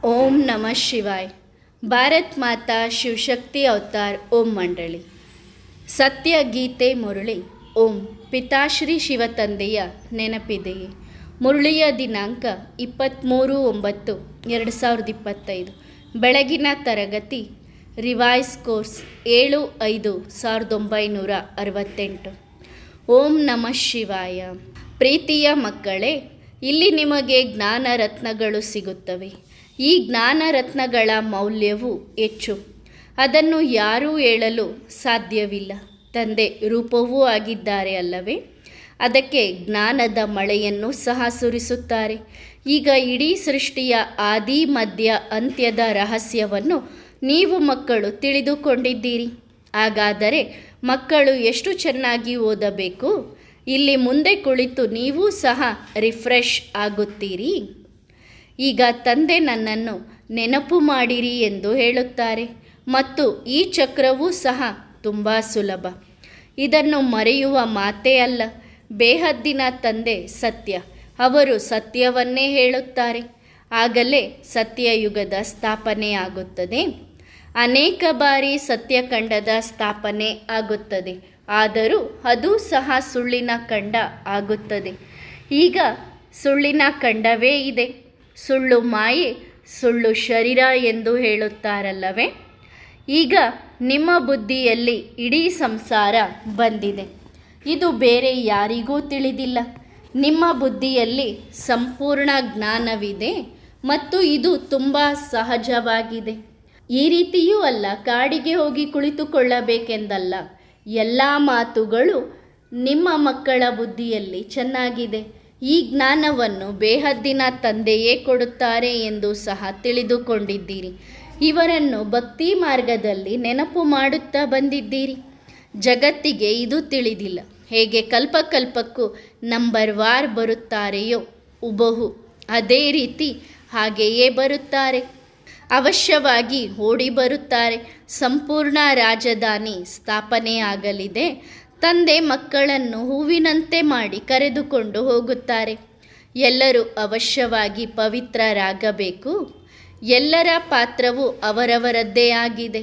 ओम नमः शिवाय। ಭಾರತ್ ಮಾತಾ ಶಿವಶಕ್ತಿ ಅವತಾರ್ ಓಂ ಮಂಡಳಿ ಸತ್ಯ ಗೀತೆ ಮುರಳಿ ಓಂ ಪಿತಾಶ್ರೀ ಶಿವತಂದೆಯ ನೆನಪಿದೆಯೇ? ಮುರಳಿಯ ದಿನಾಂಕ 23/9/2025. ಬೆಳಗಿನ ತರಗತಿ ರಿವೈಸ್ ಕೋರ್ಸ್ 7/5/1968. ಓಂ ನಮಃ ಶಿವಾಯ. ಪ್ರೀತಿಯ ಮಕ್ಕಳೇ, ಇಲ್ಲಿ ನಿಮಗೆ ಜ್ಞಾನ ರತ್ನಗಳು ಸಿಗುತ್ತವೆ. ಈ ಜ್ಞಾನ ರತ್ನಗಳ ಮೌಲ್ಯವು ಹೆಚ್ಚು. ಅದನ್ನು ಯಾರೂ ಹೇಳಲು ಸಾಧ್ಯವಿಲ್ಲ. ತಂದೆ ರೂಪವೂ ಆಗಿದ್ದಾರೆ ಅಲ್ಲವೇ? ಅದಕ್ಕೆ ಜ್ಞಾನದ ಮಳೆಯನ್ನು ಸಹ ಸುರಿಸುತ್ತಾರೆ. ಈಗ ಇಡೀ ಸೃಷ್ಟಿಯ ಆದಿ ಮಧ್ಯ ಅಂತ್ಯದ ರಹಸ್ಯವನ್ನು ನೀವು ಮಕ್ಕಳು ತಿಳಿದುಕೊಂಡಿದ್ದೀರಿ. ಹಾಗಾದರೆ ಮಕ್ಕಳು ಎಷ್ಟು ಚೆನ್ನಾಗಿ ಓದಬೇಕು? ಇಲ್ಲಿ ಮುಂದೆ ಕುಳಿತು ನೀವೂ ಸಹ ರಿಫ್ರೆಶ್ ಆಗುತ್ತೀರಿ. ಈಗ ತಂದೆ ನನ್ನನ್ನು ನೆನಪು ಮಾಡಿರಿ ಎಂದು ಹೇಳುತ್ತಾರೆ ಮತ್ತು ಈ ಚಕ್ರವೂ ಸಹ ತುಂಬ ಸುಲಭ. ಇದನ್ನು ಮರೆಯುವ ಮಾತೇ ಅಲ್ಲ. ಬೇಹದ್ದಿನ ತಂದೆ ಸತ್ಯ. ಅವರು ಸತ್ಯವನ್ನೇ ಹೇಳುತ್ತಾರೆ. ಆಗಲೇ ಸತ್ಯಯುಗದ ಸ್ಥಾಪನೆ ಆಗುತ್ತದೆ. ಅನೇಕ ಬಾರಿ ಸತ್ಯಖಂಡದ ಸ್ಥಾಪನೆ ಆಗುತ್ತದೆ. ಆದರೂ ಅದು ಸಹ ಸುಳ್ಳಿನ ಖಂಡ ಆಗುತ್ತದೆ. ಈಗ ಸುಳ್ಳಿನ ಖಂಡವೇ ಇದೆ. ಸುಳ್ಳು ಮಾಯೆ, ಸುಳ್ಳು ಶರೀರ ಎಂದು ಹೇಳುತ್ತಾರಲ್ಲವೇ? ಈಗ ನಿಮ್ಮ ಬುದ್ಧಿಯಲ್ಲಿ ಇಡೀ ಸಂಸಾರ ಬಂದಿದೆ. ಇದು ಬೇರೆ ಯಾರಿಗೂ ತಿಳಿದಿಲ್ಲ. ನಿಮ್ಮ ಬುದ್ಧಿಯಲ್ಲಿ ಸಂಪೂರ್ಣ ಜ್ಞಾನವಿದೆ ಮತ್ತು ಇದು ತುಂಬ ಸಹಜವಾಗಿದೆ. ಈ ರೀತಿಯೂ ಅಲ್ಲ, ಕಾಡಿಗೆ ಹೋಗಿ ಕುಳಿತುಕೊಳ್ಳಬೇಕೆಂದಲ್ಲ. ಎಲ್ಲ ಮಾತುಗಳು ನಿಮ್ಮ ಮಕ್ಕಳ ಬುದ್ಧಿಯಲ್ಲಿ ಚೆನ್ನಾಗಿದೆ. ಈ ಜ್ಞಾನವನ್ನು ಬೇಹದ್ದಿನ ತಂದೆಯೇ ಕೊಡುತ್ತಾರೆ ಎಂದು ಸಹ ತಿಳಿದುಕೊಂಡಿದ್ದೀರಿ. ಇವರನ್ನು ಭಕ್ತಿ ಮಾರ್ಗದಲ್ಲಿ ನೆನಪು ಮಾಡುತ್ತಾ ಬಂದಿದ್ದೀರಿ. ಜಗತ್ತಿಗೆ ಇದು ತಿಳಿದಿಲ್ಲ. ಹೇಗೆ ಕಲ್ಪಕಲ್ಪಕ್ಕೂ ನಂಬರ್ ವಾರ್ ಬರುತ್ತಾರೆಯೋ ಉಬಹು, ಅದೇ ರೀತಿ ಹಾಗೆಯೇ ಬರುತ್ತಾರೆ. ಅವಶ್ಯವಾಗಿ ಓಡಿ ಬರುತ್ತಾರೆ. ಸಂಪೂರ್ಣ ರಾಜಧಾನಿ ಸ್ಥಾಪನೆಯಾಗಲಿದೆ. ತಂದೆ ಮಕ್ಕಳನ್ನು ಹೂವಿನಂತೆ ಮಾಡಿ ಕರೆದುಕೊಂಡು ಹೋಗುತ್ತಾರೆ. ಎಲ್ಲರೂ ಅವಶ್ಯವಾಗಿ ಪವಿತ್ರರಾಗಬೇಕು. ಎಲ್ಲರ ಪಾತ್ರವು ಅವರವರದ್ದೇ ಆಗಿದೆ.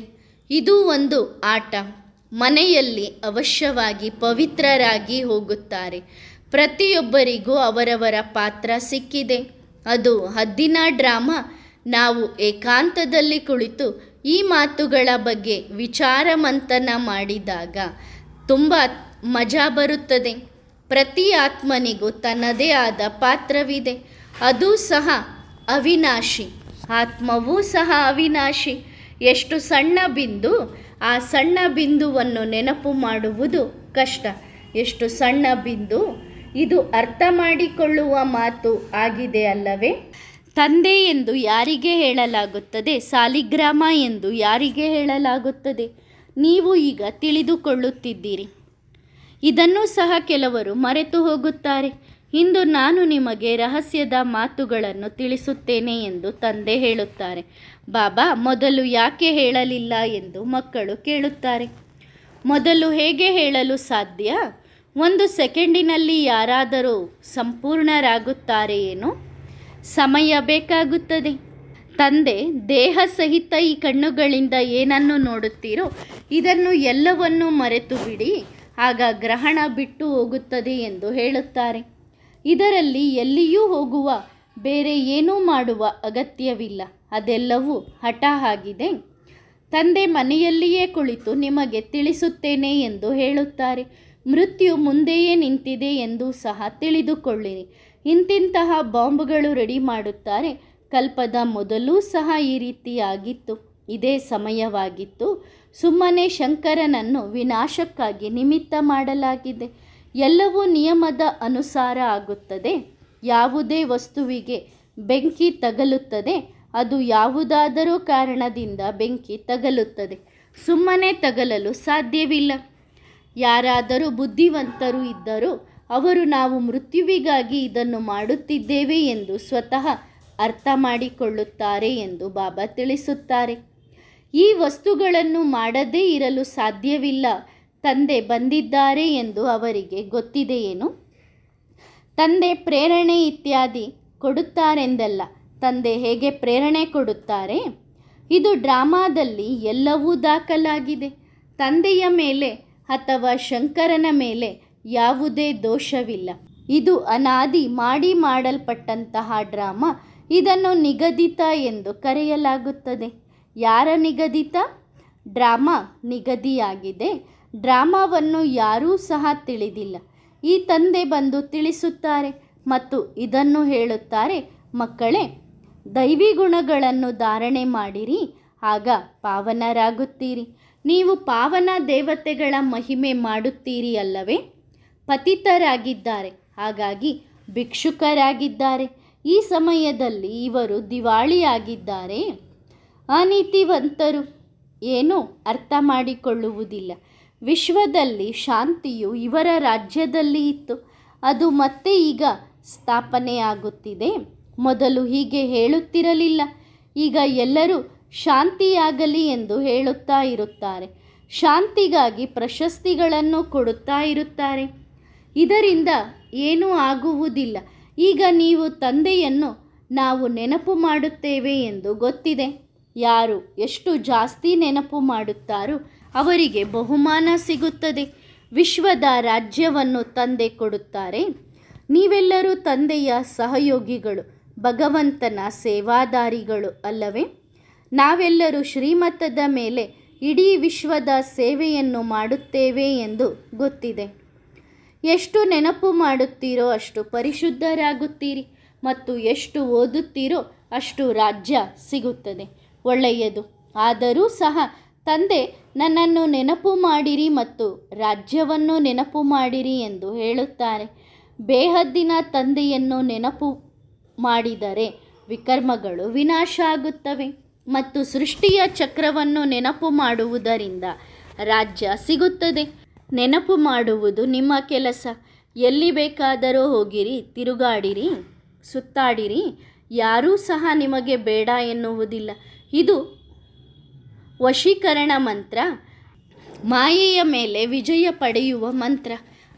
ಇದು ಒಂದು ಆಟ. ಮನೆಯಲ್ಲಿ ಅವಶ್ಯವಾಗಿ ಪವಿತ್ರರಾಗಿ ಹೋಗುತ್ತಾರೆ. ಪ್ರತಿಯೊಬ್ಬರಿಗೂ ಅವರವರ ಪಾತ್ರ ಸಿಕ್ಕಿದೆ. ಅದು ಹದ್ದಿನ ಡ್ರಾಮಾ. ನಾವು ಏಕಾಂತದಲ್ಲಿ ಕುಳಿತು ಈ ಮಾತುಗಳ ಬಗ್ಗೆ ವಿಚಾರ ಮಂಥನ ಮಾಡಿದಾಗ ತುಂಬ ಮಜಾ ಬರುತ್ತದೆ. ಪ್ರತಿ ಆತ್ಮನಿಗೂ ತನ್ನದೇ ಆದ ಪಾತ್ರವಿದೆ. ಅದು ಸಹ ಅವಿನಾಶಿ. ಆತ್ಮವೂ ಸಹ ಅವಿನಾಶಿ. ಎಷ್ಟು ಸಣ್ಣ ಬಿಂದು, ಆ ಸಣ್ಣ ಬಿಂದುವನ್ನು ನೆನಪು ಮಾಡುವುದು ಕಷ್ಟ. ಎಷ್ಟು ಸಣ್ಣ ಬಿಂದು, ಇದು ಅರ್ಥ ಮಾಡಿಕೊಳ್ಳುವ ಮಾತು ಆಗಿದೆ ಅಲ್ಲವೇ? ತಂದೆ ಎಂದು ಯಾರಿಗೆ ಹೇಳಲಾಗುತ್ತದೆ? ಸಾಲಿಗ್ರಾಮ ಎಂದು ಯಾರಿಗೆ ಹೇಳಲಾಗುತ್ತದೆ? ನೀವು ಈಗ ತಿಳಿದುಕೊಳ್ಳುತ್ತಿದ್ದೀರಿ. ಇದನ್ನು ಸಹ ಕೆಲವರು ಮರೆತು ಹೋಗುತ್ತಾರೆ. ಇಂದು ನಾನು ನಿಮಗೆ ರಹಸ್ಯದ ಮಾತುಗಳನ್ನು ತಿಳಿಸುತ್ತೇನೆ ಎಂದು ತಂದೆ ಹೇಳುತ್ತಾರೆ. ಬಾಬಾ ಮೊದಲು ಯಾಕೆ ಹೇಳಲಿಲ್ಲ ಎಂದು ಮಕ್ಕಳು ಕೇಳುತ್ತಾರೆ. ಮೊದಲು ಹೇಗೆ ಹೇಳಲು ಸಾಧ್ಯ? 1 ಸೆಕೆಂಡಿನಲ್ಲಿ ಯಾರಾದರೂ ಸಂಪೂರ್ಣರಾಗುತ್ತಾರೆಯೇನೋ? ಸಮಯ ಬೇಕಾಗುತ್ತದೆ. ತಂದೆ ದೇಹ ಸಹಿತ ಈ ಕಣ್ಣುಗಳಿಂದ ಏನನ್ನು ನೋಡುತ್ತೀರೋ ಇದನ್ನು ಎಲ್ಲವನ್ನೂ ಮರೆತು ಬಿಡಿ, ಆಗ ಗ್ರಹಣ ಬಿಟ್ಟು ಹೋಗುತ್ತದೆ ಎಂದು ಹೇಳುತ್ತಾರೆ. ಇದರಲ್ಲಿ ಎಲ್ಲಿಯೂ ಹೋಗುವ, ಬೇರೆ ಏನೂ ಮಾಡುವ ಅಗತ್ಯವಿಲ್ಲ. ಅದೆಲ್ಲವೂ ಹಠ ಆಗಿದೆ. ತಂದೆ ಮನೆಯಲ್ಲಿಯೇ ಕುಳಿತು ನಿಮಗೆ ತಿಳಿಸುತ್ತೇನೆ ಎಂದು ಹೇಳುತ್ತಾರೆ. ಮೃತ್ಯು ಮುಂದೆಯೇ ನಿಂತಿದೆ ಎಂದು ಸಹ ತಿಳಿದುಕೊಳ್ಳಿರಿ. ಇಂತಿಂತಹ ಬಾಂಬ್ಗಳು ರೆಡಿ ಮಾಡುತ್ತಾರೆ. ಕಲ್ಪದ ಮೊದಲೂ ಸಹ ಈ ರೀತಿಯಾಗಿತ್ತು. ಇದೇ ಸಮಯವಾಗಿತ್ತು. ಸುಮ್ಮನೆ ಶಂಕರನನ್ನು ವಿನಾಶಕ್ಕಾಗಿ ನಿಮಿತ್ತ ಮಾಡಲಾಗಿದೆ. ಎಲ್ಲವೂ ನಿಯಮದ ಅನುಸಾರ ಆಗುತ್ತದೆ. ಯಾವುದೇ ವಸ್ತುವಿಗೆ ಬೆಂಕಿ ತಗಲುತ್ತದೆ, ಅದು ಯಾವುದಾದರೂ ಕಾರಣದಿಂದ ಬೆಂಕಿ ತಗಲುತ್ತದೆ. ಸುಮ್ಮನೆ ತಗಲಲು ಸಾಧ್ಯವಿಲ್ಲ. ಯಾರಾದರೂ ಬುದ್ಧಿವಂತರು ಇದ್ದರೂ ಅವರು ನಾವು ಮೃತ್ಯುವಿಗಾಗಿ ಇದನ್ನು ಮಾಡುತ್ತಿದ್ದೇವೆ ಎಂದು ಸ್ವತಃ ಅರ್ಥ ಮಾಡಿಕೊಳ್ಳುತ್ತಾರೆ ಎಂದು ಬಾಬಾ ತಿಳಿಸುತ್ತಾರೆ. ಈ ವಸ್ತುಗಳನ್ನು ಮಾಡದೇ ಇರಲು ಸಾಧ್ಯವಿಲ್ಲ. ತಂದೆ ಬಂದಿದ್ದಾರೆ ಎಂದು ಅವರಿಗೆ ಗೊತ್ತಿದೆಯೇನು? ತಂದೆ ಪ್ರೇರಣೆ ಇತ್ಯಾದಿ ಕೊಡುತ್ತಾರೆಂದಲ್ಲ, ತಂದೆ ಹೇಗೆ ಪ್ರೇರಣೆ ಕೊಡುತ್ತಾರೆ. ಇದು ಡ್ರಾಮಾದಲ್ಲಿ ಎಲ್ಲವೂ ದಾಖಲಾಗಿದೆ. ತಂದೆಯ ಮೇಲೆ ಅಥವಾ ಶಂಕರನ ಮೇಲೆ ಯಾವುದೇ ದೋಷವಿಲ್ಲ. ಇದು ಅನಾದಿ ಮಾಡಲ್ಪಟ್ಟಂತಹ ಡ್ರಾಮಾ. ಇದನ್ನು ನಿಗದಿತ ಎಂದು ಕರೆಯಲಾಗುತ್ತದೆ. ಯಾರ ನಿಗದಿತ? ಡ್ರಾಮಾ ನಿಗದಿಯಾಗಿದೆ. ಡ್ರಾಮಾವನ್ನು ಯಾರೂ ಸಹ ತಿಳಿದಿಲ್ಲ. ಈ ತಂದೆ ಬಂದು ತಿಳಿಸುತ್ತಾರೆ ಮತ್ತು ಇದನ್ನು ಹೇಳುತ್ತಾರೆ, ಮಕ್ಕಳೇ, ದೈವಿ ಗುಣಗಳನ್ನು ಧಾರಣೆ ಮಾಡಿರಿ, ಆಗ ಪಾವನರಾಗುತ್ತೀರಿ. ನೀವು ಪಾವನ ದೇವತೆಗಳ ಮಹಿಮೆ ಮಾಡುತ್ತೀರಿ ಅಲ್ಲವೇ? ಪತಿತರಾಗಿದ್ದಾರೆ, ಹಾಗಾಗಿ ಭಿಕ್ಷುಕರಾಗಿದ್ದಾರೆ. ಈ ಸಮಯದಲ್ಲಿ ಇವರು ದಿವಾಳಿಯಾಗಿದ್ದಾರೆ. ಅನೀತಿವಂತರು ಏನೂ ಅರ್ಥ ಮಾಡಿಕೊಳ್ಳುವುದಿಲ್ಲ. ವಿಶ್ವದಲ್ಲಿ ಶಾಂತಿಯು ಇವರ ರಾಜ್ಯದಲ್ಲಿ ಇತ್ತು. ಅದು ಮತ್ತೆ ಈಗ ಸ್ಥಾಪನೆಯಾಗುತ್ತಿದೆ. ಮೊದಲು ಹೀಗೆ ಹೇಳುತ್ತಿರಲಿಲ್ಲ. ಈಗ ಎಲ್ಲರೂ ಶಾಂತಿಯಾಗಲಿ ಎಂದು ಹೇಳುತ್ತಾ ಇರುತ್ತಾರೆ. ಶಾಂತಿಗಾಗಿ ಪ್ರಶಸ್ತಿಗಳನ್ನು ಕೊಡುತ್ತಾ ಇರುತ್ತಾರೆ. ಇದರಿಂದ ಏನೂ ಆಗುವುದಿಲ್ಲ. ಈಗ ನೀವು ತಂದೆಯನ್ನು ನಾವು ನೆನಪು ಮಾಡುತ್ತೇವೆ ಎಂದು ಗೊತ್ತಿದೆ. ಯಾರು ಎಷ್ಟು ಜಾಸ್ತಿ ನೆನಪು ಮಾಡುತ್ತಾರೋ ಅವರಿಗೆ ಬಹುಮಾನ ಸಿಗುತ್ತದೆ. ವಿಶ್ವದ ರಾಜ್ಯವನ್ನು ತಂದೆ ಕೊಡುತ್ತಾರೆ. ನೀವೆಲ್ಲರೂ ತಂದೆಯ ಸಹಯೋಗಿಗಳು, ಭಗವಂತನ ಸೇವಾದಾರಿಗಳು ಅಲ್ಲವೇ? ನಾವೆಲ್ಲರೂ ಶ್ರೀಮತದ ಮೇಲೆ ಇಡೀ ವಿಶ್ವದ ಸೇವೆಯನ್ನು ಮಾಡುತ್ತೇವೆ ಎಂದು ಗೊತ್ತಿದೆ. ಎಷ್ಟು ನೆನಪು ಮಾಡುತ್ತೀರೋ ಅಷ್ಟು ಪರಿಶುದ್ಧರಾಗುತ್ತೀರಿ ಮತ್ತು ಎಷ್ಟು ಓದುತ್ತೀರೋ ಅಷ್ಟು ರಾಜ್ಯ ಸಿಗುತ್ತದೆ. ಒಳ್ಳೆಯದು. ಆದರೂ ಸಹ ತಂದೆ ನನ್ನನ್ನು ನೆನಪು ಮಾಡಿರಿ ಮತ್ತು ರಾಜ್ಯವನ್ನು ನೆನಪು ಮಾಡಿರಿ ಎಂದು ಹೇಳುತ್ತಾರೆ. ಬೇಹದ್ದಿನ ತಂದೆಯನ್ನು ನೆನಪು ಮಾಡಿದರೆ ವಿಕರ್ಮಗಳು ವಿನಾಶ ಆಗುತ್ತವೆ ಮತ್ತು ಸೃಷ್ಟಿಯ ಚಕ್ರವನ್ನು ನೆನಪು ಮಾಡುವುದರಿಂದ ರಾಜ್ಯ ಸಿಗುತ್ತದೆ. ನೆನಪು ಮಾಡುವುದು ನಿಮ್ಮ ಕೆಲಸ. ಎಲ್ಲಿ ಬೇಕಾದರೂ ಹೋಗಿರಿ, ತಿರುಗಾಡಿರಿ, ಸುತ್ತಾಡಿರಿ. ಯಾರೂ ಸಹ ನಿಮಗೆ ಬೇಡ ಎನ್ನುವುದಿಲ್ಲ. ಇದು ವಶೀಕರಣ ಮಂತ್ರ, ಮಾಯೆಯ ಮೇಲೆ ವಿಜಯ ಪಡೆಯುವ ಮಂತ್ರ.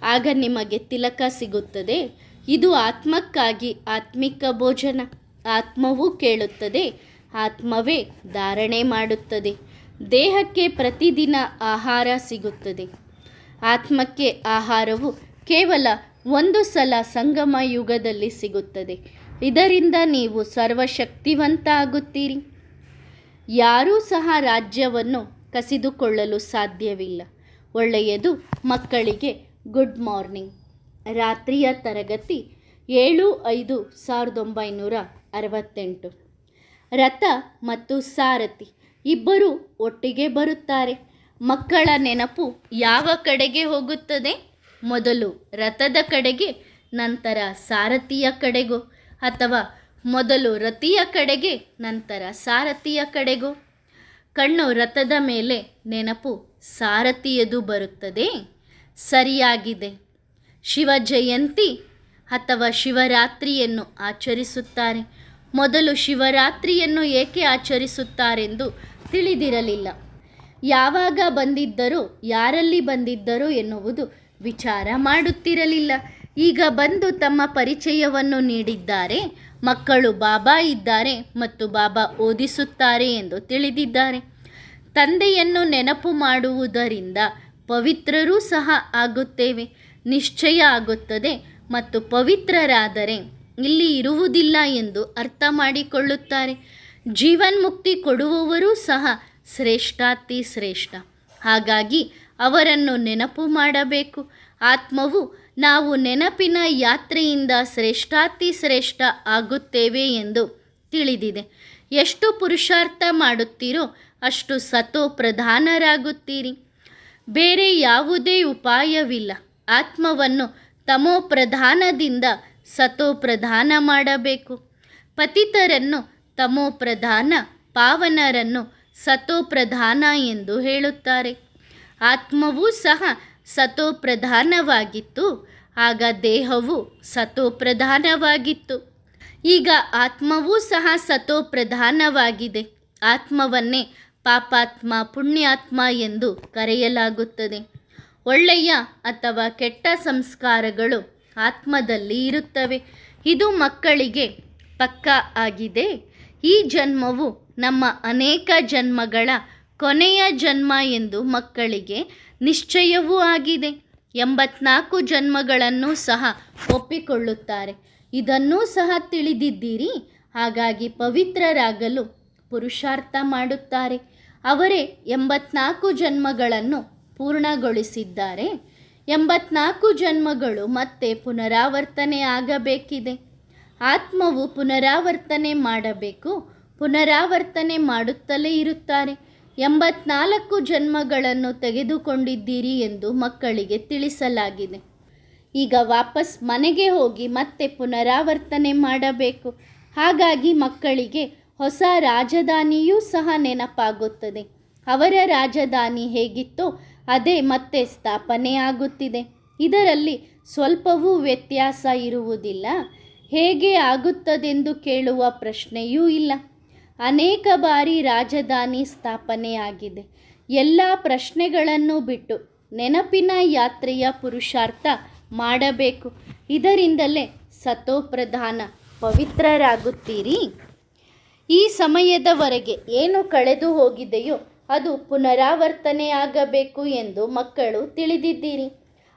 ಆಗ ನಿಮಗೆ ತಿಲಕ ಸಿಗುತ್ತದೆ. ಇದು ಆತ್ಮಕ್ಕಾಗಿ ಆತ್ಮಿಕ ಭೋಜನ. ಆತ್ಮವೂ ಕೇಳುತ್ತದೆ, ಆತ್ಮವೇ ಧಾರಣೆ ಮಾಡುತ್ತದೆ. ದೇಹಕ್ಕೆ ಪ್ರತಿದಿನ ಆಹಾರ ಸಿಗುತ್ತದೆ. ಆತ್ಮಕ್ಕೆ ಆಹಾರವು ಕೇವಲ ಒಂದು ಸಲ ಸಂಗಮ ಯುಗದಲ್ಲಿ ಸಿಗುತ್ತದೆ. ಇದರಿಂದ ನೀವು ಸರ್ವಶಕ್ತಿವಂತ ಆಗುತ್ತೀರಿ. ಯಾರೂ ಸಹ ರಾಜ್ಯವನ್ನು ಕಸಿದುಕೊಳ್ಳಲು ಸಾಧ್ಯವಿಲ್ಲ. ಒಳ್ಳೆಯದು. ಮಕ್ಕಳಿಗೆ ಗುಡ್ ಮಾರ್ನಿಂಗ್. ರಾತ್ರಿಯ ತರಗತಿ 7/5/1968. ರಥ ಮತ್ತು ಸಾರಥಿ ಇಬ್ಬರು ಒಟ್ಟಿಗೆ ಬರುತ್ತಾರೆ. ಮಕ್ಕಳ ನೆನಪು ಯಾವ ಕಡೆಗೆ ಹೋಗುತ್ತದೆ? ಮೊದಲು ರಥದ ಕಡೆಗೆ, ನಂತರ ಸಾರಥಿಯ ಕಡೆಗೋ, ಅಥವಾ ಮೊದಲು ರಥಿಯ ಕಡೆಗೆ ನಂತರ ಸಾರಥಿಯ ಕಡೆಗೋ? ಕಣ್ಣು ರಥದ ಮೇಲೆ, ನೆನಪು ಸಾರಥಿಯದು ಬರುತ್ತದೆ. ಸರಿಯಾಗಿದೆ. ಶಿವ ಜಯಂತಿ ಅಥವಾ ಶಿವರಾತ್ರಿಯನ್ನು ಆಚರಿಸುತ್ತಾರೆ. ಮೊದಲು ಶಿವರಾತ್ರಿಯನ್ನು ಏಕೆ ಆಚರಿಸುತ್ತಾರೆಂದು ತಿಳಿದಿರಲಿಲ್ಲ. ಯಾವಾಗ ಬಂದಿದ್ದರೋ, ಯಾರಲ್ಲಿ ಬಂದಿದ್ದರೋ ಎನ್ನುವುದು ವಿಚಾರ ಮಾಡುತ್ತಿರಲಿಲ್ಲ. ಈಗ ಬಂದು ತಮ್ಮ ಪರಿಚಯವನ್ನು ನೀಡಿದ್ದಾರೆ. ಮಕ್ಕಳು ಬಾಬಾ ಇದ್ದಾರೆ ಮತ್ತು ಬಾಬಾ ಓದಿಸುತ್ತಾರೆ ಎಂದು ತಿಳಿದಿದ್ದಾರೆ. ತಂದೆಯನ್ನು ನೆನಪು ಮಾಡುವುದರಿಂದ ಪವಿತ್ರರೂ ಸಹ ಆಗುತ್ತೇವೆ. ನಿಶ್ಚಯ ಆಗುತ್ತದೆ ಮತ್ತು ಪವಿತ್ರರಾದರೆ ಇಲ್ಲಿ ಇರುವುದಿಲ್ಲ ಎಂದು ಅರ್ಥ ಮಾಡಿಕೊಳ್ಳುತ್ತಾರೆ. ಜೀವನ್ಮುಕ್ತಿ ಕೊಡುವವರೂ ಸಹ ಶ್ರೇಷ್ಠಾತಿ ಶ್ರೇಷ್ಠ. ಹಾಗಾಗಿ ಅವರನ್ನು ನೆನಪು ಮಾಡಬೇಕು. ಆತ್ಮವು ನಾವು ನೆನಪಿನ ಯಾತ್ರೆಯಿಂದ ಶ್ರೇಷ್ಠಾತಿ ಶ್ರೇಷ್ಠ ಆಗುತ್ತೇವೆ ಎಂದು ತಿಳಿದಿದೆ. ಎಷ್ಟು ಪುರುಷಾರ್ಥ ಮಾಡುತ್ತೀರೋ ಅಷ್ಟು ಸತೋ ಪ್ರಧಾನರಾಗುತ್ತೀರಿ. ಬೇರೆ ಯಾವುದೇ ಉಪಾಯವಿಲ್ಲ. ಆತ್ಮವನ್ನು ತಮೋ ಪ್ರಧಾನದಿಂದ ಸತೋ ಪ್ರಧಾನ ಮಾಡಬೇಕು. ಪತಿತರನ್ನು ತಮೋ ಪ್ರಧಾನ, ಪಾವನರನ್ನು ಸತೋ ಪ್ರಧಾನ ಎಂದು ಹೇಳುತ್ತಾರೆ. ಆತ್ಮವೂ ಸಹ ಸತೋ ಪ್ರಧಾನವಾಗಿತ್ತು. ಆಗ ದೇಹವು ಸತೋ ಪ್ರಧಾನವಾಗಿತ್ತು. ಈಗ ಆತ್ಮವೂ ಸಹ ಸತೋ ಪ್ರಧಾನವಾಗಿದೆ. ಆತ್ಮವನ್ನೇ ಪಾಪಾತ್ಮ, ಪುಣ್ಯಾತ್ಮ ಎಂದು ಕರೆಯಲಾಗುತ್ತದೆ. ಒಳ್ಳೆಯ ಅಥವಾ ಕೆಟ್ಟ ಸಂಸ್ಕಾರಗಳು ಆತ್ಮದಲ್ಲಿ ಇರುತ್ತವೆ. ಇದು ಮಕ್ಕಳಿಗೆ ಪಕ್ಕಾ ಆಗಿದೆ. ಈ ಜನ್ಮವು ನಮ್ಮ ಅನೇಕ ಜನ್ಮಗಳ ಕೊನೆಯ ಜನ್ಮ ಎಂದು ಮಕ್ಕಳಿಗೆ ನಿಶ್ಚಯವೂ ಆಗಿದೆ. 84 ಜನ್ಮಗಳನ್ನು ಸಹ ಒಪ್ಪಿಕೊಳ್ಳುತ್ತಾರೆ. ಇದನ್ನೂ ಸಹ ತಿಳಿದಿದ್ದೀರಿ. ಹಾಗಾಗಿ ಪವಿತ್ರರಾಗಲು ಪುರುಷಾರ್ಥ ಮಾಡುತ್ತಾರೆ. ಅವರೇ 84 ಜನ್ಮಗಳನ್ನು ಪೂರ್ಣಗೊಳಿಸಿದ್ದಾರೆ. 84 ಜನ್ಮಗಳು ಮತ್ತೆ ಪುನರಾವರ್ತನೆ ಆಗಬೇಕಿದೆ. ಆತ್ಮವು ಪುನರಾವರ್ತನೆ ಮಾಡಬೇಕು. ಪುನರಾವರ್ತನೆ ಮಾಡುತ್ತಲೇ ಇರುತ್ತಾರೆ. 84 ಜನ್ಮಗಳನ್ನು ತೆಗೆದುಕೊಂಡಿದ್ದೀರಿ ಎಂದು ಮಕ್ಕಳಿಗೆ ತಿಳಿಸಲಾಗಿದೆ. ಈಗ ವಾಪಸ್ ಮನೆಗೆ ಹೋಗಿ ಮತ್ತೆ ಪುನರಾವರ್ತನೆ ಮಾಡಬೇಕು. ಹಾಗಾಗಿ ಮಕ್ಕಳಿಗೆ ಹೊಸ ರಾಜಧಾನಿಯೂ ಸಹ ನೆನಪಾಗುತ್ತದೆ. ಅವರ ರಾಜಧಾನಿ ಹೇಗಿತ್ತೋ ಅದೇ ಮತ್ತೆ ಸ್ಥಾಪನೆ ಆಗುತ್ತಿದೆ. ಇದರಲ್ಲಿ ಸ್ವಲ್ಪವೂ ವ್ಯತ್ಯಾಸ ಇರುವುದಿಲ್ಲ. ಹೇಗೆ ಆಗುತ್ತದೆಂದು ಕೇಳುವ ಪ್ರಶ್ನೆಯೂ ಇಲ್ಲ. ಅನೇಕ ಬಾರಿ ರಾಜಧಾನಿ ಸ್ಥಾಪನೆಯಾಗಿದೆ. ಎಲ್ಲ ಪ್ರಶ್ನೆಗಳನ್ನು ಬಿಟ್ಟು ನೆನಪಿನ ಯಾತ್ರೆಯ ಪುರುಷಾರ್ಥ ಮಾಡಬೇಕು. ಇದರಿಂದಲೇ ಸತೋಪ್ರಧಾನ ಪವಿತ್ರರಾಗುತ್ತೀರಿ. ಈ ಸಮಯದವರೆಗೆ ಏನು ಕಳೆದು ಹೋಗಿದೆಯೋ ಅದು ಪುನರಾವರ್ತನೆಯಾಗಬೇಕು ಎಂದು ಮಕ್ಕಳು ತಿಳಿದಿದ್ದೀರಿ.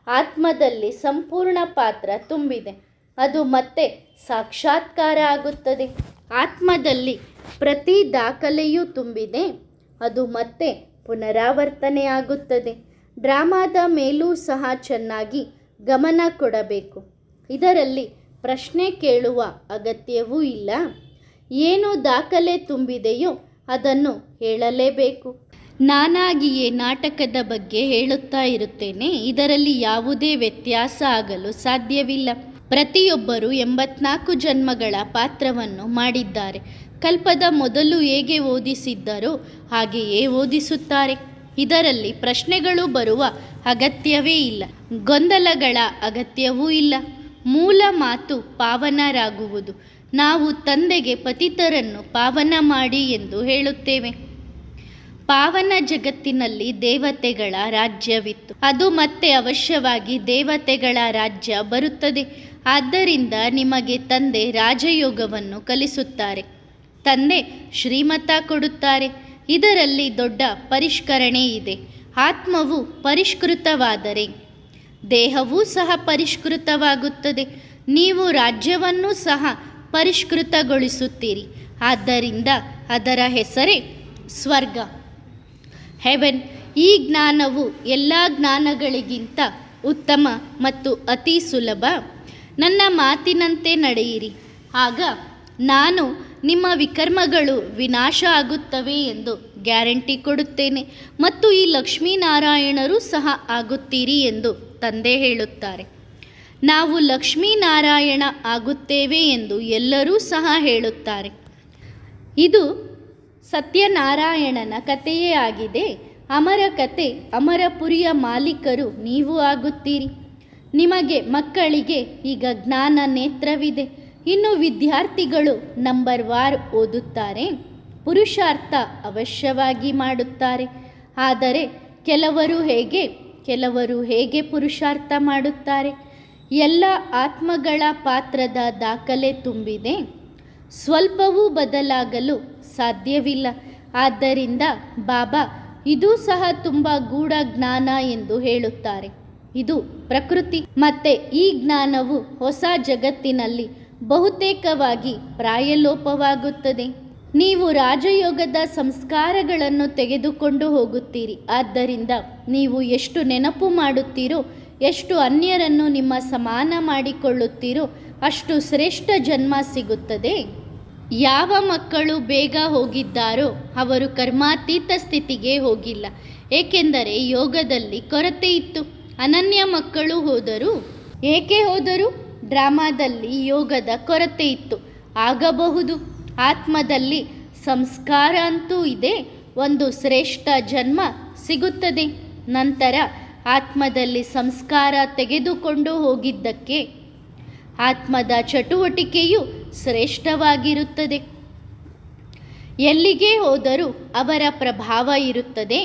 ಆತ್ಮದಲ್ಲಿ ಸಂಪೂರ್ಣ ಪಾತ್ರ ತುಂಬಿದೆ. ಅದು ಮತ್ತೆ ಸಾಕ್ಷಾತ್ಕಾರ ಆಗುತ್ತದೆ. ಆತ್ಮದಲ್ಲಿ ಪ್ರತಿ ದಾಖಲೆಯೂ ತುಂಬಿದೆ. ಅದು ಮತ್ತೆ ಪುನರಾವರ್ತನೆ ಆಗುತ್ತದೆ. ಡ್ರಾಮಾದ ಮೇಲೂ ಸಹ ಚೆನ್ನಾಗಿ ಗಮನ ಕೊಡಬೇಕು. ಇದರಲ್ಲಿ ಪ್ರಶ್ನೆ ಕೇಳುವ ಅಗತ್ಯವೂ ಇಲ್ಲ. ಏನು ದಾಖಲೆ ತುಂಬಿದೆಯೋ ಅದನ್ನು ಹೇಳಲೇಬೇಕು. ನಾನಾಗಿಯೇ ನಾಟಕದ ಬಗ್ಗೆ ಹೇಳುತ್ತಾ ಇರುತ್ತೇನೆ. ಇದರಲ್ಲಿ ಯಾವುದೇ ವ್ಯತ್ಯಾಸ ಆಗಲು ಸಾಧ್ಯವಿಲ್ಲ. ಪ್ರತಿಯೊಬ್ಬರೂ 84 ಜನ್ಮಗಳ ಪಾತ್ರವನ್ನು ಮಾಡಿದ್ದಾರೆ. ಕಲ್ಪದ ಮೊದಲು ಹೇಗೆ ಓದಿಸಿದ್ದರೋ ಹಾಗೆಯೇ ಓದಿಸುತ್ತಾರೆ. ಇದರಲ್ಲಿ ಪ್ರಶ್ನೆಗಳು ಬರುವ ಅಗತ್ಯವೇ ಇಲ್ಲ. ಗೊಂದಲಗಳ ಅಗತ್ಯವೂ ಇಲ್ಲ. ಮೂಲ ಮಾತು ಪಾವನರಾಗುವುದು. ನಾವು ತಂದೆಗೆ ಪತಿತರನ್ನು ಪಾವನ ಮಾಡಿ ಎಂದು ಹೇಳುತ್ತೇವೆ. ಪಾವನ ಜಗತ್ತಿನಲ್ಲಿ ದೇವತೆಗಳ ರಾಜ್ಯವಿತ್ತು. ಅದು ಮತ್ತೆ ಅವಶ್ಯವಾಗಿ ದೇವತೆಗಳ ರಾಜ್ಯ ಬರುತ್ತದೆ. ಆದ್ದರಿಂದ ನಿಮಗೆ ತಂದೆ ರಾಜಯೋಗವನ್ನು ಕಲಿಸುತ್ತಾರೆ. ತಂದೆ ಶ್ರೀಮತ ಕೊಡುತ್ತಾರೆ. ಇದರಲ್ಲಿ ದೊಡ್ಡ ಪರಿಷ್ಕರಣೆ ಇದೆ. ಆತ್ಮವು ಪರಿಷ್ಕೃತವಾದರೆ ದೇಹವೂ ಸಹ ಪರಿಷ್ಕೃತವಾಗುತ್ತದೆ. ನೀವು ರಾಜ್ಯವನ್ನೂ ಸಹ ಪರಿಷ್ಕೃತಗೊಳಿಸುತ್ತೀರಿ. ಆದ್ದರಿಂದ ಅದರ ಹೆಸರೇ ಸ್ವರ್ಗ, ಹೆವೆನ್. ಈ ಜ್ಞಾನವು ಎಲ್ಲ ಜ್ಞಾನಗಳಿಗಿಂತ ಉತ್ತಮ ಮತ್ತು ಅತಿ ಸುಲಭ. ನನ್ನ ಮಾತಿನಂತೆ ನಡೆಯಿರಿ. ಆಗ ನಾನು ನಿಮ್ಮ ವಿಕರ್ಮಗಳು ವಿನಾಶ ಆಗುತ್ತವೆ ಎಂದು ಗ್ಯಾರಂಟಿ ಕೊಡುತ್ತೇನೆ. ಮತ್ತು ಈ ಲಕ್ಷ್ಮೀನಾರಾಯಣರು ಸಹ ಆಗುತ್ತೀರಿ ಎಂದು ತಂದೆ ಹೇಳುತ್ತಾರೆ. ನಾವು ಲಕ್ಷ್ಮೀನಾರಾಯಣ ಆಗುತ್ತೇವೆ ಎಂದು ಎಲ್ಲರೂ ಸಹ ಹೇಳುತ್ತಾರೆ. ಇದು ಸತ್ಯನಾರಾಯಣನ ಕಥೆಯೇ ಆಗಿದೆ. ಅಮರ ಕಥೆ. ಅಮರಪುರಿಯ ಮಾಲೀಕರು ನೀವು ಆಗುತ್ತೀರಿ. ನಿಮಗೆ ಮಕ್ಕಳಿಗೆ ಈಗ ಜ್ಞಾನ ನೇತ್ರವಿದೆ. ಇನ್ನು ವಿದ್ಯಾರ್ಥಿಗಳು ನಂಬರ್ ವಾರ್ ಓದುತ್ತಾರೆ. ಪುರುಷಾರ್ಥ ಅವಶ್ಯವಾಗಿ ಮಾಡುತ್ತಾರೆ. ಆದರೆ ಕೆಲವರು ಹೇಗೆ ಪುರುಷಾರ್ಥ ಮಾಡುತ್ತಾರೆ? ಎಲ್ಲ ಆತ್ಮಗಳ ಪಾತ್ರದ ದಾಖಲೆ ತುಂಬಿದೆ. ಸ್ವಲ್ಪವೂ ಬದಲಾಗಲು ಸಾಧ್ಯವಿಲ್ಲ. ಆದ್ದರಿಂದ ಬಾಬಾ ಇದೂ ಸಹ ತುಂಬ ಗೂಢ ಜ್ಞಾನ ಎಂದು ಹೇಳುತ್ತಾರೆ. ಇದು ಪ್ರಕೃತಿ. ಮತ್ತೆ ಈ ಜ್ಞಾನವು ಹೊಸ ಜಗತ್ತಿನಲ್ಲಿ ಬಹುತೇಕವಾಗಿ ಪ್ರಾಯಲೋಪವಾಗುತ್ತದೆ. ನೀವು ರಾಜಯೋಗದ ಸಂಸ್ಕಾರಗಳನ್ನು ತೆಗೆದುಕೊಂಡು ಹೋಗುತ್ತೀರಿ. ಆದ್ದರಿಂದ ನೀವು ಎಷ್ಟು ನೆನಪು ಮಾಡುತ್ತೀರೋ, ಎಷ್ಟು ಅನ್ಯರನ್ನು ನಿಮ್ಮ ಸಮಾನ ಮಾಡಿಕೊಳ್ಳುತ್ತೀರೋ ಅಷ್ಟು ಶ್ರೇಷ್ಠ ಜನ್ಮ ಸಿಗುತ್ತದೆ. ಯಾವ ಮಕ್ಕಳು ಬೇಗ ಹೋಗಿದ್ದಾರೋ ಅವರು ಕರ್ಮಾತೀತ ಸ್ಥಿತಿಗೆ ಹೋಗಿಲ್ಲ. ಏಕೆಂದರೆ ಯೋಗದಲ್ಲಿ ಕೊರತೆ ಇತ್ತು. ಅನನ್ಯ ಮಕ್ಕಳು ಹೋದರು. ಏಕೆ ಹೋದರು? ಡ್ರಾಮಾದಲ್ಲಿ ಯೋಗದ ಕೊರತೆ ಇತ್ತು. ಆಗಬಹುದು. ಆತ್ಮದಲ್ಲಿ ಸಂಸ್ಕಾರ ಅಂತೂ ಇದೆ. ಒಂದು ಶ್ರೇಷ್ಠ ಜನ್ಮ ಸಿಗುತ್ತದೆ. ನಂತರ ಆತ್ಮದಲ್ಲಿ ಸಂಸ್ಕಾರ ತೆಗೆದುಕೊಂಡು ಹೋಗಿದ್ದಕ್ಕೆ ಆತ್ಮದ ಚಟುವಟಿಕೆಯು ಶ್ರೇಷ್ಠವಾಗಿರುತ್ತದೆ. ಎಲ್ಲಿಗೆ ಹೋದರೂ ಅವರ ಪ್ರಭಾವ ಇರುತ್ತದೆ.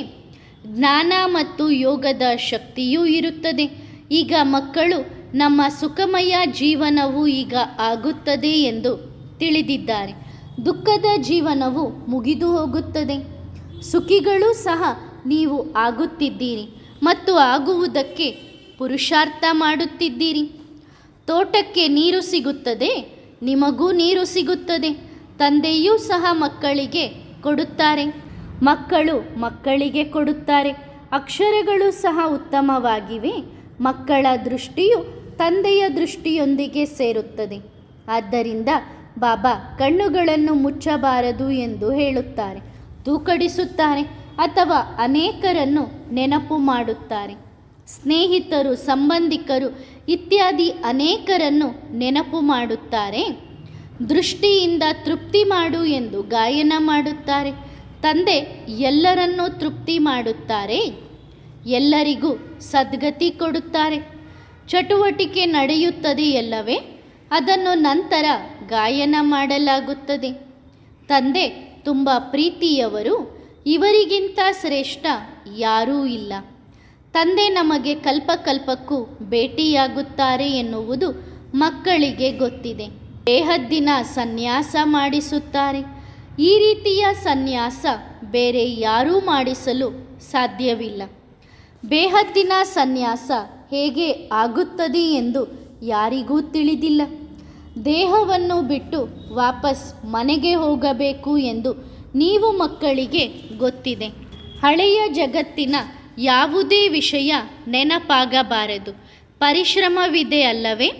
ಜ್ಞಾನ ಮತ್ತು ಯೋಗದ ಶಕ್ತಿಯೂ ಇರುತ್ತದೆ. ಈಗ ಮಕ್ಕಳು ನಮ್ಮ ಸುಖಮಯ ಜೀವನವು ಈಗ ಆಗುತ್ತದೆ ಎಂದು ತಿಳಿದಿದ್ದಾರೆ. ದುಃಖದ ಜೀವನವು ಮುಗಿದು ಹೋಗುತ್ತದೆ. ಸುಖಿಗಳೂ ಸಹ ನೀವು ಆಗುತ್ತಿದ್ದೀರಿ ಮತ್ತು ಆಗುವುದಕ್ಕೆ ಪುರುಷಾರ್ಥ ಮಾಡುತ್ತಿದ್ದೀರಿ. ತೋಟಕ್ಕೆ ನೀರು ಸಿಗುತ್ತದೆ, ನಿಮಗೂ ನೀರು ಸಿಗುತ್ತದೆ. ತಂದೆಯೂ ಸಹ ಮಕ್ಕಳಿಗೆ ಕೊಡುತ್ತಾರೆ, ಮಕ್ಕಳು ಮಕ್ಕಳಿಗೆ ಕೊಡುತ್ತಾರೆ. ಅಕ್ಷರಗಳು ಸಹ ಉತ್ತಮವಾಗಿವೆ. ಮಕ್ಕಳ ದೃಷ್ಟಿಯು ತಂದೆಯ ದೃಷ್ಟಿಯೊಂದಿಗೆ ಸೇರುತ್ತದೆ. ಆದ್ದರಿಂದ ಬಾಬಾ ಕಣ್ಣುಗಳನ್ನು ಮುಚ್ಚಬಾರದು ಎಂದು ಹೇಳುತ್ತಾರೆ, ತೂಕಡಿಸುತ್ತಾರೆ ಅಥವಾ ಅನೇಕರನ್ನು ನೆನಪು ಮಾಡುತ್ತಾರೆ. ಸ್ನೇಹಿತರು, ಸಂಬಂಧಿಕರು ಇತ್ಯಾದಿ ಅನೇಕರನ್ನು ನೆನಪು ಮಾಡುತ್ತಾರೆ. ದೃಷ್ಟಿಯಿಂದ ತೃಪ್ತಿ ಮಾಡು ಎಂದು ಗಾಯನ ಮಾಡುತ್ತಾರೆ. ತಂದೆ ಎಲ್ಲರನ್ನೂ ತೃಪ್ತಿ ಮಾಡುತ್ತಾರೆ, ಎಲ್ಲರಿಗೂ ಸದ್ಗತಿ ಕೊಡುತ್ತಾರೆ. ಚಟುವಟಿಕೆ ನಡೆಯುತ್ತದೆಯಲ್ಲವೇ, ಅದನ್ನು ನಂತರ ಗಾಯನ ಮಾಡಲಾಗುತ್ತದೆ. ತಂದೆ ತುಂಬ ಪ್ರೀತಿಯವರು, ಇವರಿಗಿಂತ ಶ್ರೇಷ್ಠ ಯಾರೂ ಇಲ್ಲ. ತಂದೆ ನಮಗೆ ಕಲ್ಪಕಲ್ಪಕ್ಕೂ ಭೇಟಿಯಾಗುತ್ತಾರೆ ಎನ್ನುವುದು ಮಕ್ಕಳಿಗೆ ಗೊತ್ತಿದೆ. ಬೇಹದ್ದಿನ ಸನ್ಯಾಸ ಮಾಡಿಸುತ್ತಾರೆ. ಈ ರೀತಿಯ ಸನ್ಯಾಸ ಬೇರೆ ಯಾರೂ ಮಾಡಿಸಲು ಸಾಧ್ಯವಿಲ್ಲ. ಬೇಹದ್ದಿನ ಸನ್ಯಾಸ ಹೇಗೆ ಆಗುತ್ತದೆ ಎಂದು ಯಾರಿಗೂ ತಿಳಿದಿಲ್ಲ. ದೇಹವನ್ನು ಬಿಟ್ಟು ವಾಪಸ್ ಮನೆಗೆ ಹೋಗಬೇಕು ಎಂದು ನೀವು ಮಕ್ಕಳಿಗೆ ಗೊತ್ತಿದೆ. ಹಳೆಯ ಜಗತ್ತಿನ ಯಾವುದೇ ವಿಷಯ ನೆನಪಾಗಬಾರದು. ಪರಿಶ್ರಮವಿದೆ ಅಲ್ಲವೇ?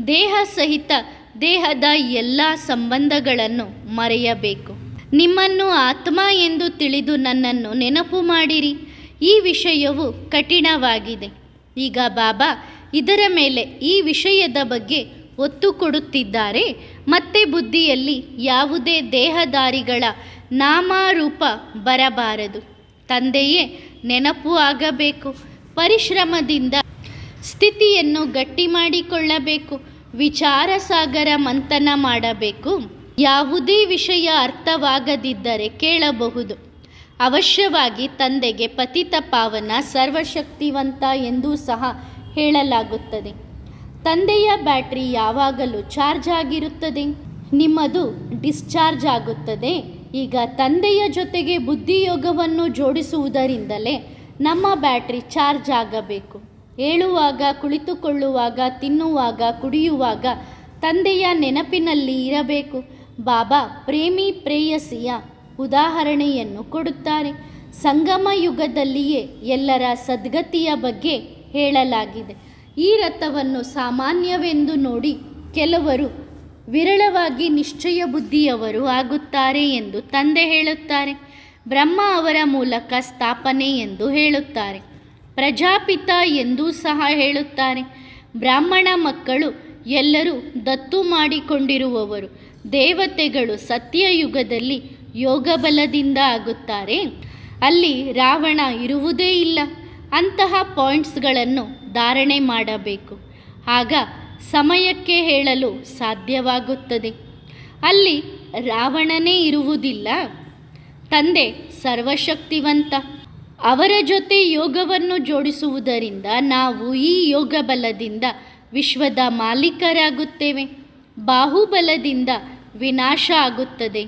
ದೇಹ ಸಹಿತ ದೇಹದ ಎಲ್ಲ ಸಂಬಂಧಗಳನ್ನು ಮರೆಯಬೇಕು. ನಿಮ್ಮನ್ನು ಆತ್ಮ ಎಂದು ತಿಳಿದು ನನ್ನನ್ನು ನೆನಪು ಮಾಡಿರಿ. ಈ ವಿಷಯವು ಕಠಿಣವಾಗಿದೆ. ಈಗ ಬಾಬಾ ಇದರ ಮೇಲೆ ಈ ವಿಷಯದ ಬಗ್ಗೆ ಒತ್ತು ಕೊಡುತ್ತಿದ್ದಾರೆ. ಮತ್ತೆ ಬುದ್ಧಿಯಲ್ಲಿ ಯಾವುದೇ ದೇಹದಾರಿಗಳ ನಾಮರೂಪ ಬರಬಾರದು. ತಂದೆಯೇ ನೆನಪು ಆಗಬೇಕು. ಪರಿಶ್ರಮದಿಂದ ಸ್ಥಿತಿಯನ್ನು ಗಟ್ಟಿ ಮಾಡಿಕೊಳ್ಳಬೇಕು. ವಿಚಾರ ಸಾಗರ ಮಂಥನ ಮಾಡಬೇಕು. ಯಾವುದೇ ವಿಷಯ ಅರ್ಥವಾಗದಿದ್ದರೆ ಕೇಳಬಹುದು. ಅವಶ್ಯವಾಗಿ ತಂದೆಗೆ ಪತಿತ ಪಾವನ ಸರ್ವಶಕ್ತಿವಂತ ಎಂದೂ ಸಹ ಹೇಳಲಾಗುತ್ತದೆ. ತಂದೆಯ ಬ್ಯಾಟ್ರಿ ಯಾವಾಗಲೂ ಚಾರ್ಜ್ ಆಗಿರುತ್ತದೆ, ನಿಮ್ಮದು ಡಿಸ್ಚಾರ್ಜ್ ಆಗುತ್ತದೆ. ಈಗ ತಂದೆಯ ಜೊತೆಗೆ ಬುದ್ಧಿಯೋಗವನ್ನು ಜೋಡಿಸುವುದರಿಂದಲೇ ನಮ್ಮ ಬ್ಯಾಟ್ರಿ ಚಾರ್ಜ್ ಆಗಬೇಕು. ಏಳುವಾಗ, ಕುಳಿತುಕೊಳ್ಳುವಾಗ, ತಿನ್ನುವಾಗ, ಕುಡಿಯುವಾಗ ತಂದೆಯ ನೆನಪಿನಲ್ಲಿ ಇರಬೇಕು. ಬಾಬಾ ಪ್ರೇಮಿ ಪ್ರೇಯಸಿಯ ಉದಾಹರಣೆಯನ್ನು ಕೊಡುತ್ತಾರೆ. ಸಂಗಮ ಯುಗದಲ್ಲಿಯೇ ಎಲ್ಲರ ಸದ್ಗತಿಯ ಬಗ್ಗೆ ಹೇಳಲಾಗಿದೆ. ಈ ರಥವನ್ನು ಸಾಮಾನ್ಯವೆಂದು ನೋಡಿ ಕೆಲವರು ವಿರಳವಾಗಿ ನಿಶ್ಚಯ ಬುದ್ಧಿಯವರು ಆಗುತ್ತಾರೆ ಎಂದು ತಂದೆ ಹೇಳುತ್ತಾರೆ. ಬ್ರಹ್ಮ ಅವರ ಮೂಲಕ ಸ್ಥಾಪನೆ ಎಂದು ಹೇಳುತ್ತಾರೆ. ಪ್ರಜಾಪಿತ ಎಂದೂ ಸಹ ಹೇಳುತ್ತಾರೆ. ಬ್ರಾಹ್ಮಣ ಮಕ್ಕಳು ಎಲ್ಲರೂ ದತ್ತು ಮಾಡಿಕೊಂಡಿರುವವರು. ದೇವತೆಗಳು ಸತ್ಯಯುಗದಲ್ಲಿ ಯೋಗ ಬಲದಿಂದ ಆಗುತ್ತಾರೆ. ಅಲ್ಲಿ ರಾವಣ ಇರುವುದೇ ಇಲ್ಲ. ಅಂತಹ ಪಾಯಿಂಟ್ಸ್ಗಳನ್ನು ಧಾರಣೆ ಮಾಡಬೇಕು. ಆಗ ಸಮಯಕ್ಕೆ ಹೇಳಲು ಸಾಧ್ಯವಾಗುತ್ತದೆ. ಅಲ್ಲಿ ರಾವಣನೇ ಇರುವುದಿಲ್ಲ. ತಂದೆ ಸರ್ವಶಕ್ತಿವಂತ. ಅವರ ಜೊತೆ ಯೋಗವನ್ನು ಜೋಡಿಸುವುದರಿಂದ ನಾವು ಈ ಯೋಗ ಬಲದಿಂದ ವಿಶ್ವದ ಮಾಲೀಕರಾಗುತ್ತೇವೆ. ಬಾಹುಬಲದಿಂದ ವಿನಾಶ ಆಗುತ್ತದೆ,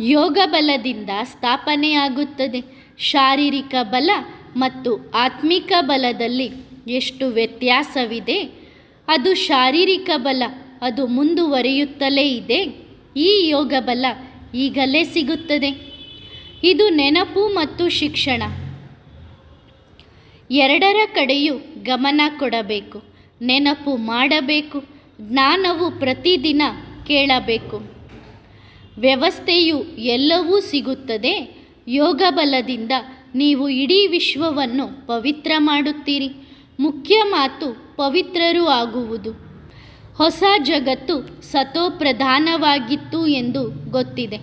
ಯೋಗ ಬಲದಿಂದ ಸ್ಥಾಪನೆ ಆಗುತ್ತದೆ. ಶಾರೀರಿಕ ಬಲ ಮತ್ತು ಆತ್ಮಿಕ ಬಲದಲ್ಲಿ ಎಷ್ಟು ವ್ಯತ್ಯಾಸವಿದೆ. ಅದು ಶಾರೀರಿಕ ಬಲ, ಅದು ಮುಂದುವರಿಯುತ್ತಲೇ ಇದೆ. ಈ ಯೋಗ ಬಲ ಈಗಲೇ ಸಿಗುತ್ತದೆ. ಇದು ನೆನಪು ಮತ್ತು ಶಿಕ್ಷಣ ಎರಡರ ಕಡೆಯೂ ಗಮನ ಕೊಡಬೇಕು. ನೆನಪು ಮಾಡಬೇಕು. ಜ್ಞಾನವು ಪ್ರತಿದಿನ ಕೇಳಬೇಕು. ವ್ಯವಸ್ಥೆಯು ಎಲ್ಲವೂ ಸಿಗುತ್ತದೆ. ಯೋಗ ಬಲದಿಂದ ನೀವು ಇಡೀ ವಿಶ್ವವನ್ನು ಪವಿತ್ರ ಮಾಡುತ್ತೀರಿ. ಮುಖ್ಯ ಮಾತು ಪವಿತ್ರರು ಆಗುವುದು. ಹೊಸ ಜಗತ್ತು ಸತೋಪ್ರಧಾನವಾಗಿತ್ತು ಎಂದು ಗೊತ್ತಿದೆ.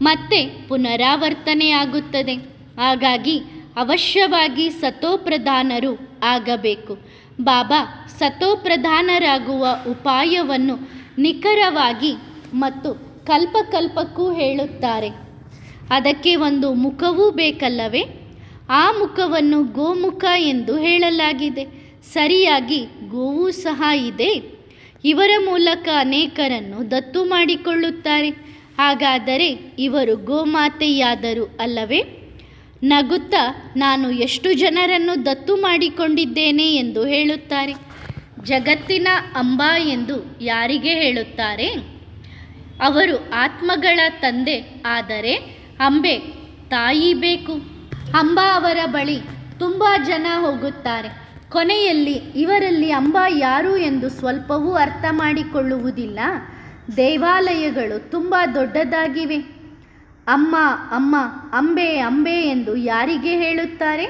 ಮತ್ತೆ ಪುನರಾವರ್ತನೆಯಾಗುತ್ತದೆ. ಹಾಗಾಗಿ ಅವಶ್ಯವಾಗಿ ಸತೋಪ್ರಧಾನರು ಆಗಬೇಕು. ಬಾಬಾ ಸತೋಪ್ರಧಾನರಾಗುವ ಉಪಾಯವನ್ನು ನಿಖರವಾಗಿ ಮತ್ತು ಕಲ್ಪಕಲ್ಪಕ್ಕೂ ಹೇಳುತ್ತಾರೆ. ಅದಕ್ಕೆ ಒಂದು ಮುಖವೂ ಬೇಕಲ್ಲವೇ? ಆ ಮುಖವನ್ನು ಗೋಮುಖ ಎಂದು ಹೇಳಲಾಗಿದೆ. ಸರಿಯಾಗಿ ಗೋವೂ ಸಹ ಇದೆ. ಇವರ ಮೂಲಕ ಅನೇಕರನ್ನು ದತ್ತು ಮಾಡಿಕೊಳ್ಳುತ್ತಾರೆ. ಹಾಗಾದರೆ ಇವರು ಗೋಮಾತೆಯಾದರು ಅಲ್ಲವೇ? ನಗುತ್ತಾ ನಾನು ಎಷ್ಟು ಜನರನ್ನು ದತ್ತು ಮಾಡಿಕೊಂಡಿದ್ದೇನೆ ಎಂದು ಹೇಳುತ್ತಾರೆ. ಜಗತ್ತಿನ ಅಂಬಾ ಎಂದು ಯಾರಿಗೆ ಹೇಳುತ್ತಾರೆ? ಅವರು ಆತ್ಮಗಳ ತಂದೆ. ಆದರೆ ಅಂಬೆ ತಾಯಿ ಬೇಕು. ಅಂಬಾ ಅವರ ಬಳಿ ತುಂಬ ಜನ ಹೋಗುತ್ತಾರೆ. ಕೊನೆಯಲ್ಲಿ ಇವರಲ್ಲಿ ಅಂಬಾ ಯಾರು ಎಂದು ಸ್ವಲ್ಪವೂ ಅರ್ಥ ಮಾಡಿಕೊಳ್ಳುವುದಿಲ್ಲ. ದೇವಾಲಯಗಳು ತುಂಬ ದೊಡ್ಡದಾಗಿವೆ. ಅಮ್ಮ ಅಮ್ಮ, ಅಂಬೆ ಅಂಬೆ ಎಂದು ಯಾರಿಗೆ ಹೇಳುತ್ತಾರೆ?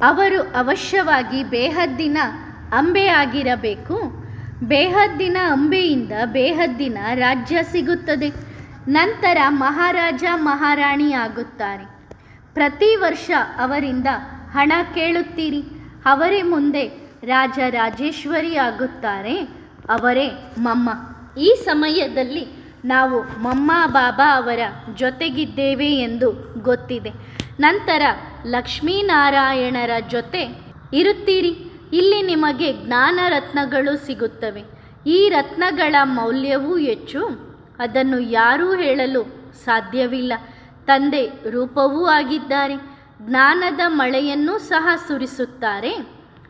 ಅವರು ಅವಶ್ಯವಾಗಿ ಬೇಹದ್ದಿನ ಅಂಬೆ ಆಗಿರಬೇಕು. ಬೇಹದ್ದಿನ ಅಂಬೆಯಿಂದ ಬೇಹದ್ದಿನ ರಾಜ್ಯ ಸಿಗುತ್ತದೆ. ನಂತರ ಮಹಾರಾಜ ಮಹಾರಾಣಿ ಆಗುತ್ತಾರೆ. ಪ್ರತಿ ವರ್ಷ ಅವರಿಂದ ಹಣ ಕೇಳುತ್ತೀರಿ. ಅವರೇ ಮುಂದೆ ರಾಜ ರಾಜೇಶ್ವರಿ ಆಗುತ್ತಾರೆ. ಅವರೇ ಮಮ್ಮ. ಈ ಸಮಯದಲ್ಲಿ ನಾವು ಮಮ್ಮ ಬಾಬಾ ಅವರ ಜೊತೆಗಿದ್ದೇವೆ ಎಂದು ಗೊತ್ತಿದೆ. ನಂತರ ಲಕ್ಷ್ಮೀನಾರಾಯಣರ ಜೊತೆ ಇರುತ್ತೀರಿ. ಇಲ್ಲಿ ನಿಮಗೆ ಜ್ಞಾನ ರತ್ನಗಳು ಸಿಗುತ್ತವೆ. ಈ ರತ್ನಗಳ ಮೌಲ್ಯವೂ ಹೆಚ್ಚು. ಅದನ್ನು ಯಾರೂ ಹೇಳಲು ಸಾಧ್ಯವಿಲ್ಲ. ತಂದೆ ರೂಪವೂ ಆಗಿದ್ದಾರೆ. ಜ್ಞಾನದ ಮಳೆಯನ್ನೂ ಸಹ ಸುರಿಸುತ್ತಾರೆ.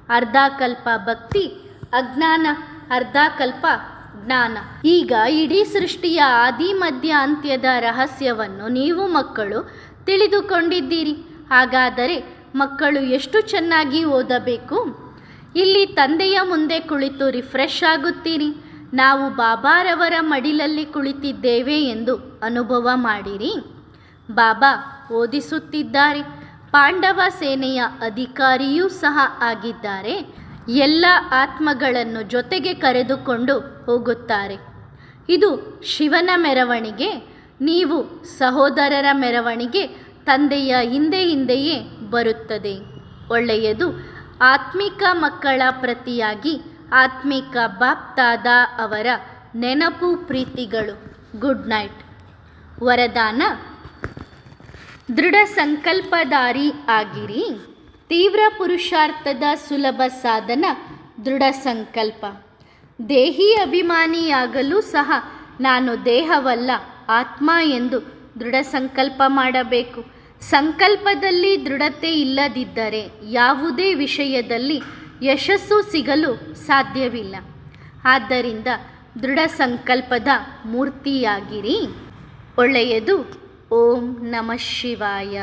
ಅರ್ಧಕಲ್ಪ ಭಕ್ತಿ ಅಜ್ಞಾನ, ಅರ್ಧಕಲ್ಪ ಜ್ಞಾನ. ಈಗ ಇಡೀ ಸೃಷ್ಟಿಯ ಆದಿ ಮಧ್ಯ ಅಂತ್ಯದ ರಹಸ್ಯವನ್ನು ನೀವು ಮಕ್ಕಳು ತಿಳಿದುಕೊಂಡಿದ್ದೀರಿ. ಹಾಗಾದರೆ ಮಕ್ಕಳು ಎಷ್ಟು ಚೆನ್ನಾಗಿ ಓದಬೇಕು. ಇಲ್ಲಿ ತಂದೆಯ ಮುಂದೆ ಕುಳಿತು ರಿಫ್ರೆಶ್ ಆಗುತ್ತೀರಿ. ನಾವು ಬಾಬಾರವರ ಮಡಿಲಲ್ಲಿ ಕುಳಿತಿದ್ದೇವೆ ಎಂದು ಅನುಭವ ಮಾಡಿರಿ. ಬಾಬಾ ಓದಿಸುತ್ತಿದ್ದಾರೆ. ಪಾಂಡವ ಸೇನೆಯ ಅಧಿಕಾರಿಯೂ ಸಹ ಆಗಿದ್ದಾರೆ. ಎಲ್ಲ ಆತ್ಮಗಳನ್ನು ಜೊತೆಗೆ ಕರೆದುಕೊಂಡು ಹೋಗುತ್ತಾರೆ. ಇದು ಶಿವನ ಮೆರವಣಿಗೆ. ನೀವು ಸಹೋದರರ ಮೆರವಣಿಗೆ ತಂದೆಯ ಹಿಂದೆ ಹಿಂದೆಯೇ ಬರುತ್ತದೆ. ಒಳ್ಳೆಯದು. ಆತ್ಮಿಕ ಮಕ್ಕಳ ಪ್ರತಿಯಾಗಿ ಆತ್ಮಿಕ ಬಾಪ್ತಾದ ಅವರ ನೆನಪು ಪ್ರೀತಿಗಳು. Good night. ವರದಾನ: ದೃಢ ಸಂಕಲ್ಪಧಾರಿ ಆಗಿರಿ. ತೀವ್ರ ಪುರುಷಾರ್ಥದ ಸುಲಭ ಸಾಧನ ದೃಢ ಸಂಕಲ್ಪ. ದೇಹಿ ಅಭಿಮಾನಿಯಾಗಲು ಸಹ ನಾನು ದೇಹವಲ್ಲ ಆತ್ಮ ಎಂದು ದೃಢ ಸಂಕಲ್ಪ ಮಾಡಬೇಕು. ಸಂಕಲ್ಪದಲ್ಲಿ ದೃಢತೆ ಇಲ್ಲದಿದ್ದರೆ ಯಾವುದೇ ವಿಷಯದಲ್ಲಿ ಯಶಸ್ಸು ಸಿಗಲು ಸಾಧ್ಯವಿಲ್ಲ. ಆದ್ದರಿಂದ ದೃಢ ಸಂಕಲ್ಪದ ಮೂರ್ತಿಯಾಗಿರಿ. ಒಳ್ಳೆಯದು. ಓಂ ನಮಃ ಶಿವಾಯ.